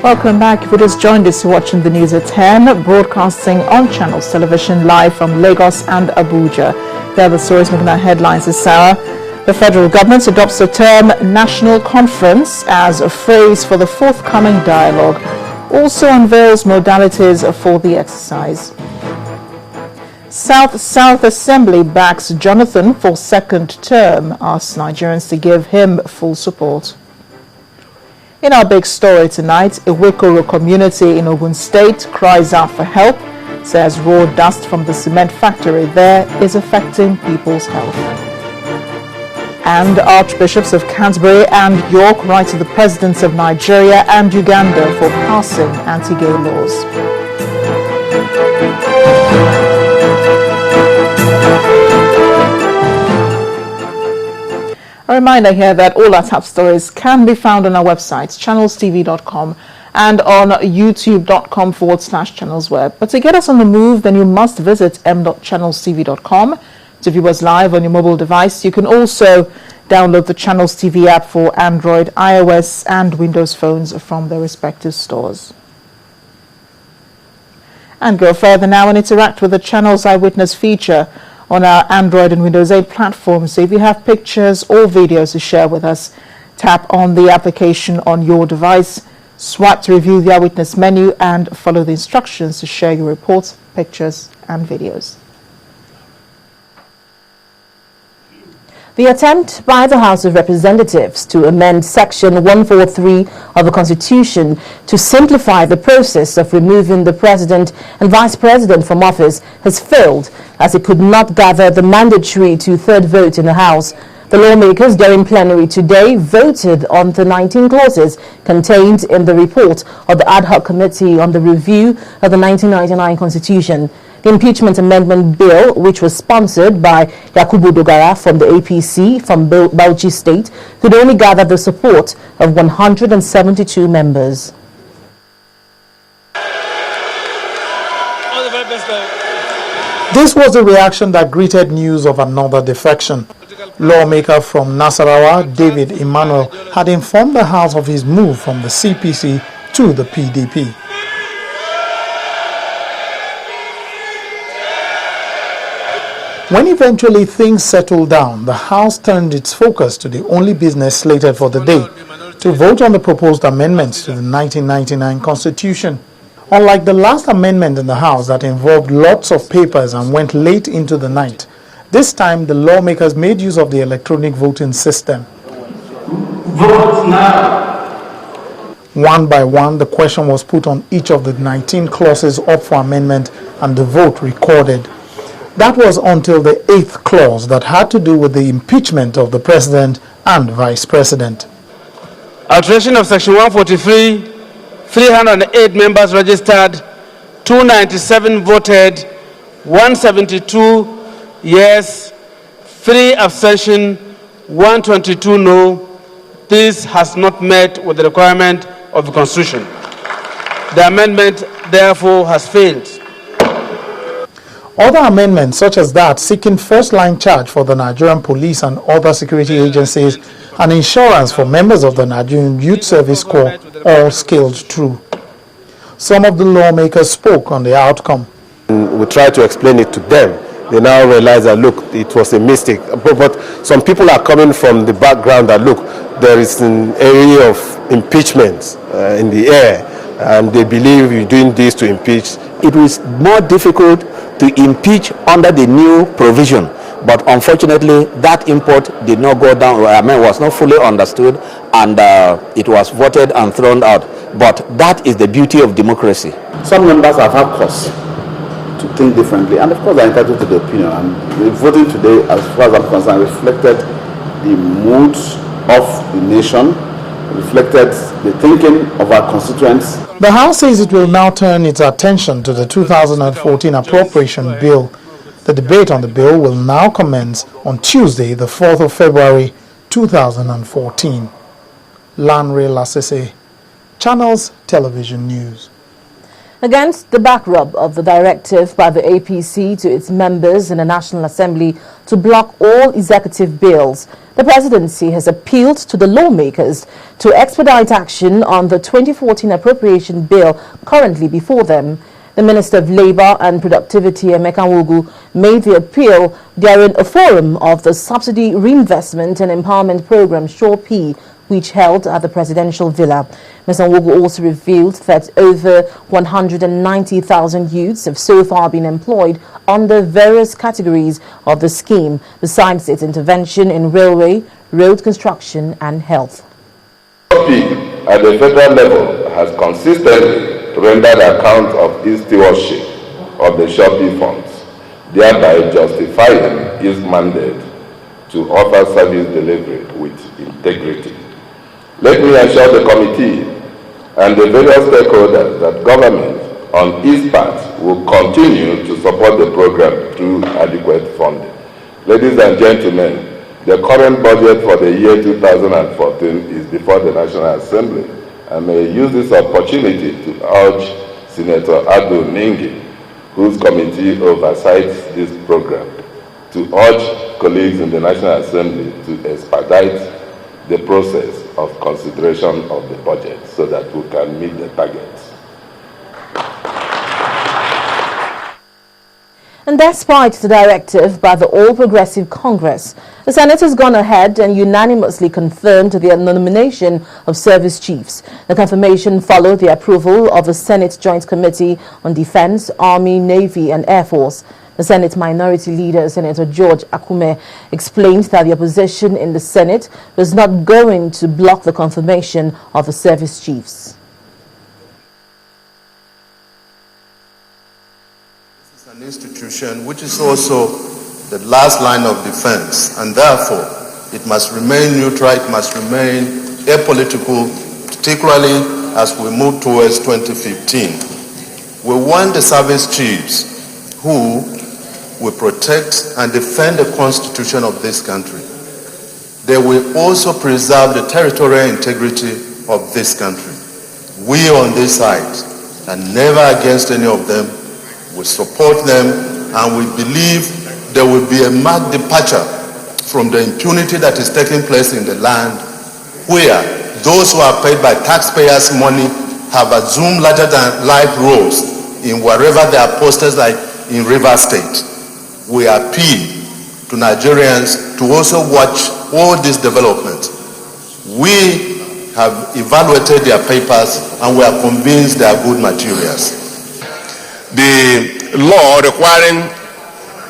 Welcome back. If you just joined us, you're watching the news at 10, broadcasting on Channels Television live from Lagos and Abuja. There are the stories making our headlines this hour. The federal government adopts the term National Conference as a phrase for the forthcoming dialogue. Also unveils modalities for the exercise. South Assembly backs Jonathan for second term, asks Nigerians to give him full support. In our big story tonight, Iwekoro community in Ogun State cries out for help, says raw dust from the cement factory there is affecting people's health. And Archbishops of Canterbury and York write to the presidents of Nigeria and Uganda for passing anti-gay laws. A reminder here that all our top stories can be found on our website, channelstv.com, and on youtube.com/channelsweb. But to get us on the move, then you must visit m.channelstv.com. To view us live on your mobile device, you can also download the Channels TV app for Android, iOS, and Windows phones from their respective stores. And go further now and interact with the Channels Eyewitness feature on our Android and Windows 8 platforms. So if you have pictures or videos to share with us, tap on the application on your device, swipe to review the Eyewitness menu, and follow the instructions to share your reports, pictures, and videos. The attempt by the House of Representatives to amend Section 143 of the Constitution to simplify the process of removing the President and Vice President from office has failed, as it could not gather the mandatory two-thirds vote in the House. The lawmakers during plenary today voted on the 19 clauses contained in the report of the Ad Hoc Committee on the Review of the 1999 Constitution. The impeachment amendment bill, which was sponsored by Yakubu Dogara from the APC from Bauchi State, could only gather the support of 172 members. This was the reaction that greeted news of another defection. Lawmaker from Nasarawa, David Emmanuel, had informed the House of his move from the CPC to the PDP. When eventually things settled down, the House turned its focus to the only business slated for the day, to vote on the proposed amendments to the 1999 Constitution. Unlike the last amendment in the House that involved lots of papers and went late into the night, this time the lawmakers made use of the electronic voting system. Vote now. One by one, the question was put on each of the 19 clauses up for amendment and the vote recorded. That was until the 8th clause that had to do with the impeachment of the President and Vice President. Alteration of Section 143, 308 members registered, 297 voted, 172 yes, 3 abstention, 122 no. This has not met with the requirement of the Constitution. The amendment, therefore, has failed. Other amendments, such as that seeking first-line charge for the Nigerian police and other security agencies and insurance for members of the Nigerian Youth Service Corps, all scaled through. Some of the lawmakers spoke on the outcome. We tried to explain it to them. They now realize that, look, it was a mistake. But some people are coming from the background that, look, there is an area of impeachment in the air, and they believe you're doing this to impeach. It was more difficult to impeach under the new provision, but unfortunately that import did not go down. Was not fully understood, and it was voted and thrown out. But that is the beauty of democracy. Some members have had cause to think differently, and of course they're entitled to the opinion. And the voting today, as far as I'm concerned, reflected the moods of the nation, reflected the thinking of our constituents. The House says it will now turn its attention to the 2014 appropriation bill. The debate on the bill will now commence on Tuesday, the 4th of February, 2014. Lanre Lasese, Channels Television News. Against the backdrop of the directive by the APC to its members in the National Assembly to block all executive bills, the presidency has appealed to the lawmakers to expedite action on the 2014 appropriation bill currently before them. The Minister of Labour and Productivity, Emeka Nwogwu, made the appeal during a forum of the Subsidy Reinvestment and Empowerment Programme, SURE-P, which held at the Presidential Villa. Mr. Nwogwu also revealed that over 190,000 youths have so far been employed under various categories of the scheme, besides its intervention in railway, road construction and health. At the federal level has consistently rendered account of its stewardship of the SURE-P funds, thereby justifying its mandate to offer service delivery with integrity. Let me assure the committee and the various stakeholders that government on its part will continue to support the program through adequate funding. Ladies and gentlemen, the current budget for the year 2014 is before the National Assembly. I may use this opportunity to urge Senator Adu Ningi, whose committee oversees this program, to urge colleagues in the National Assembly to expedite the process of consideration of the budget so that we can meet the targets. And despite the directive by the All Progressive Congress, the Senate has gone ahead and unanimously confirmed the nomination of service chiefs. The confirmation followed the approval of the Senate Joint Committee on Defense, Army, Navy and Air Force. The Senate Minority Leader, Senator George Akume, explained that the opposition in the Senate was not going to block the confirmation of the service chiefs. This is an institution which is also the last line of defense, and therefore it must remain neutral, it must remain apolitical, particularly as we move towards 2015. We want the service chiefs who will protect and defend the Constitution of this country. They will also preserve the territorial integrity of this country. We on this side, and never against any of them, will support them, and we believe there will be a marked departure from the impunity that is taking place in the land, where those who are paid by taxpayers' money have assumed larger than life roles in wherever they are posted, like in River State. We appeal to Nigerians to also watch all these developments. We have evaluated their papers and we are convinced they are good materials. The law requiring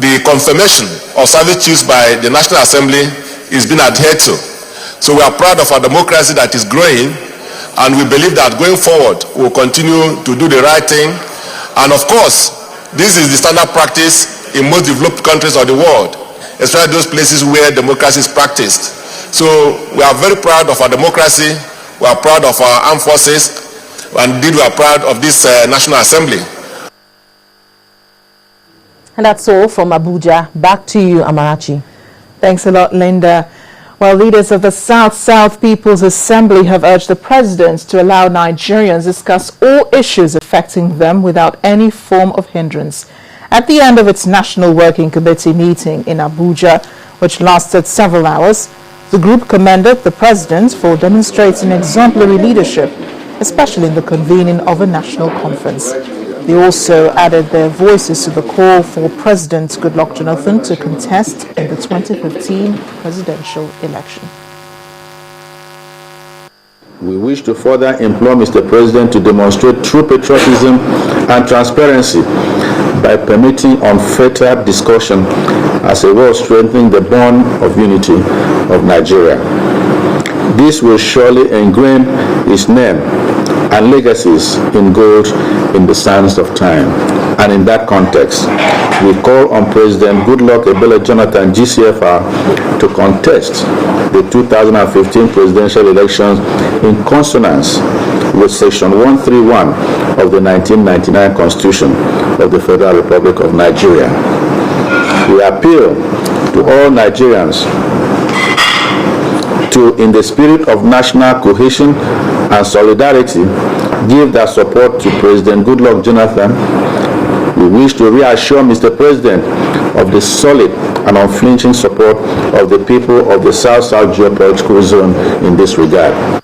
the confirmation of service chiefs by the National Assembly is being adhered to. So we are proud of our democracy that is growing, and we believe that going forward we'll continue to do the right thing. And of course, this is the standard practice in most developed countries of the world, especially those places where democracy is practiced. So we are very proud of our democracy, we are proud of our armed forces, and indeed we are proud of this National Assembly. And that's all from Abuja. Back to you, Amarachi. Thanks a lot, Linda. Well, leaders of the South People's Assembly have urged the president to allow Nigerians discuss all issues affecting them without any form of hindrance. At the end of its National Working Committee meeting in Abuja, which lasted several hours, the group commended the president for demonstrating exemplary leadership, especially in the convening of a national conference. They also added their voices to the call for President Goodluck Jonathan to contest in the 2015 presidential election. We wish to further implore Mr. President to demonstrate true patriotism and transparency by permitting unfettered discussion as a way of strengthening the bond of unity of Nigeria. This will surely ingrain his name and legacies in gold in the sands of time. And in that context, we call on President Goodluck Ebele Jonathan, GCFR, to contest the 2015 presidential elections in consonance with Section 131 of the 1999 Constitution of the Federal Republic of Nigeria. We appeal to all Nigerians to, in the spirit of national cohesion and solidarity, give their support to President Goodluck Jonathan. We wish to reassure Mr. President of the solid and unflinching support of the people of the South-South geopolitical zone in this regard.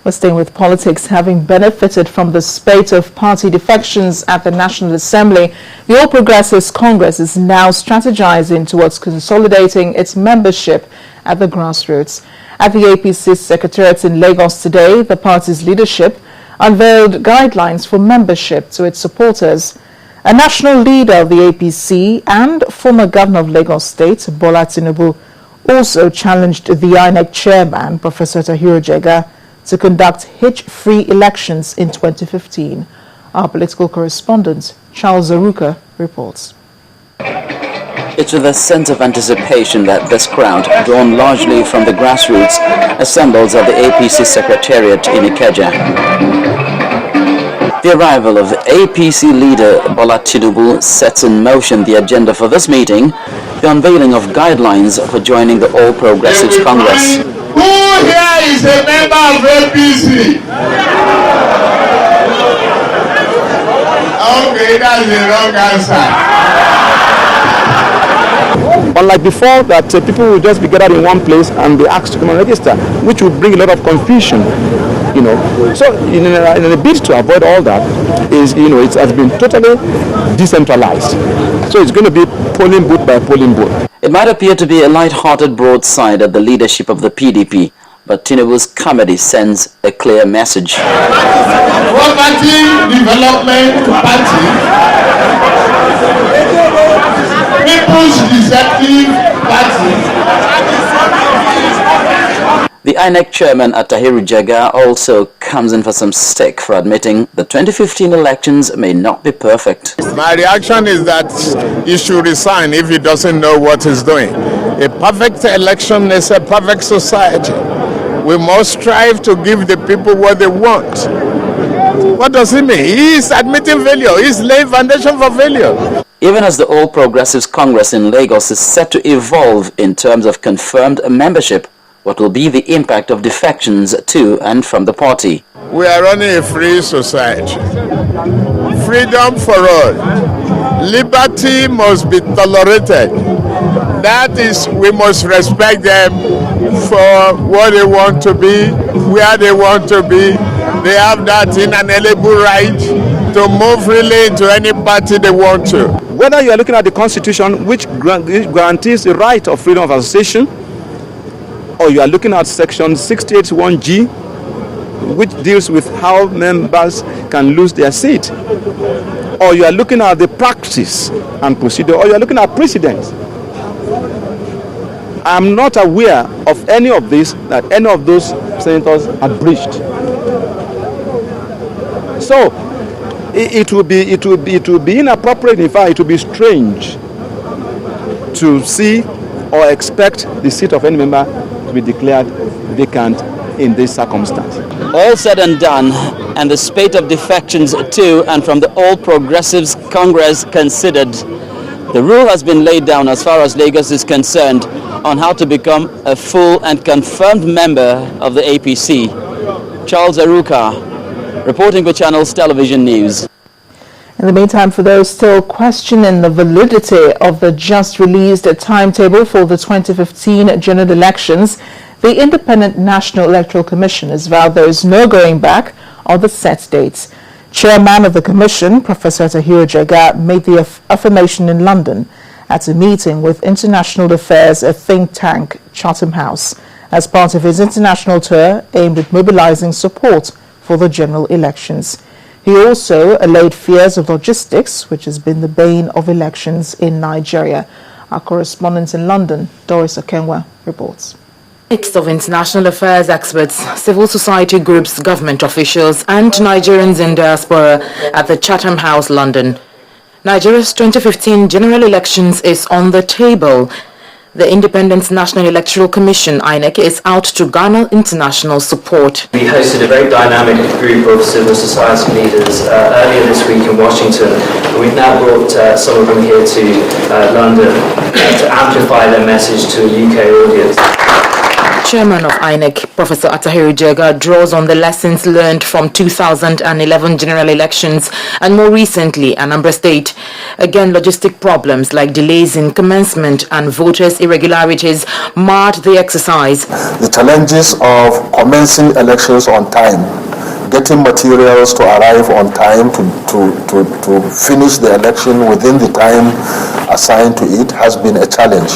We're staying with politics. Having benefited from the spate of party defections at the National Assembly, the All Progressives Congress is now strategizing towards consolidating its membership at the grassroots. At the APC Secretariat in Lagos today, the party's leadership unveiled guidelines for membership to its supporters. A national leader of the APC and former governor of Lagos State, Bola Tinubu, also challenged the INEC chairman, Professor Tahiru Jega, to conduct hitch-free elections in 2015. Our political correspondent, Charles Zaruka, reports. It's with a sense of anticipation that this crowd, drawn largely from the grassroots, assembles at the APC Secretariat in Ikeja. The arrival of APC leader Bola Tinubu sets in motion the agenda for this meeting, the unveiling of guidelines for joining the All Progressives Congress. Who here is a member of APC? Okay, that's the wrong answer. Unlike before, that people will just be gathered in one place and be asked to come and register, which will bring a lot of confusion, So in a bid to avoid all that, it has been totally decentralized. So it's going to be polling booth by polling booth. It might appear to be a light-hearted broadside at the leadership of the PDP, but Tinubu's comedy sends a clear message. Property Development Party, People's Receptive Party. The INEC chairman, Tahiru Jega, also comes in for some stick for admitting the 2015 elections may not be perfect. My reaction is that he should resign if he doesn't know what he's doing. A perfect election is a perfect society. We must strive to give the people what they want. What does he mean? He is admitting failure. He is laying foundation for failure. Even as the All Progressives Congress in Lagos is set to evolve in terms of confirmed membership, what will be the impact of defections to and from the party? We are running a free society. Freedom for all. Liberty must be tolerated. That is, we must respect them for what they want to be, where they want to be. They have that inalienable right to move freely into any party they want to. Whether you are looking at the Constitution, which guarantees the right of freedom of association, or you are looking at Section 681G, which deals with how members can lose their seat, or you are looking at the practice and procedure, or you are looking at precedents. I am not aware of any of this that any of those senators had breached. So it will be inappropriate. In fact, it will be strange to see or expect the seat of any member to be declared vacant in this circumstance. All said and done, and the spate of defections to and from the All Progressives Congress considered, the rule has been laid down as far as Lagos is concerned on how to become a full and confirmed member of the APC. Charles Aruka, reporting for Channels Television News. In the meantime, for those still questioning the validity of the just released timetable for the 2015 general elections, the Independent National Electoral Commission has vowed there is no going back on the set dates. Chairman of the Commission, Professor Tahiru Jega, made the affirmation in London at a meeting with International Affairs, a think tank, Chatham House, as part of his international tour aimed at mobilizing support for the general elections. He also allayed fears of logistics, which has been the bane of elections in Nigeria. Our correspondent in London, Doris Okenwa, reports. Mix of international affairs experts, civil society groups, government officials, and Nigerians in diaspora at the Chatham House, London. Nigeria's 2015 general elections is on the table. The Independent National Electoral Commission, INEC, is out to garner international support. We hosted a very dynamic group of civil society leaders earlier this week in Washington. We've now brought some of them here to London to amplify their message to a UK audience. Chairman of INEC, Professor Atahiru Jega, draws on the lessons learned from 2011 general elections and more recently Anambra State. Again, logistic problems like delays in commencement and voters' irregularities marred the exercise. The challenges of commencing elections on time, getting materials to arrive on time to finish the election within the time assigned to it has been a challenge.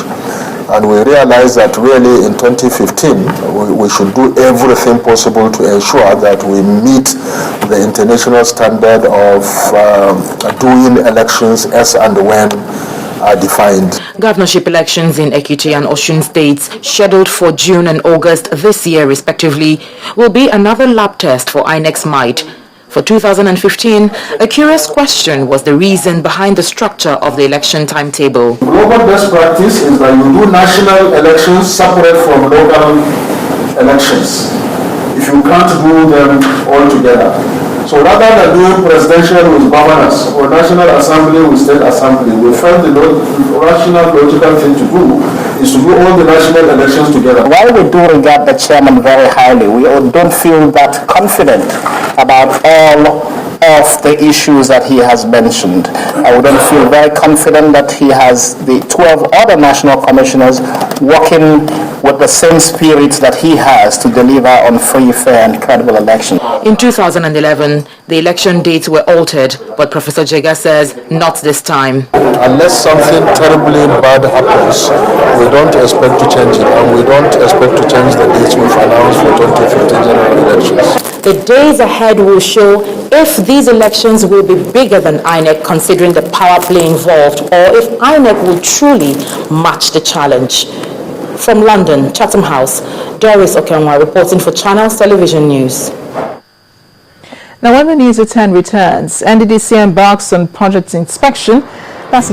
And we realized that really in 2015, we should do everything possible to ensure that we meet the international standard of doing elections as and when defined. Governorship elections in Ekiti and Osun states, scheduled for June and August this year respectively, will be another lab test for INEC's might. For 2015, a curious question was the reason behind the structure of the election timetable. Global best practice is that you do national elections separate from local elections, if you can't do them all together. So rather than doing presidential with governors or national assembly with state assembly, we felt the rational, logical thing to do is to do all the national elections together. While we do regard the chairman very highly, we don't feel that confident about all of the issues that he has mentioned. We don't feel very confident that he has the 12 other national commissioners working with the same spirit that he has to deliver on free, fair and credible elections. In 2011, the election dates were altered, but Professor Jega says not this time. Unless something terribly bad happens, we don't expect to change it, and we don't expect to change the dates we've announced for 2015 general elections. The days ahead will show if these elections will be bigger than INEC considering the power play involved, or if INEC will truly match the challenge. From London, Chatham House, Doris Okenwa reporting for Channels Television News. Now, when the News at 10 returns, NDDC embarks on project inspection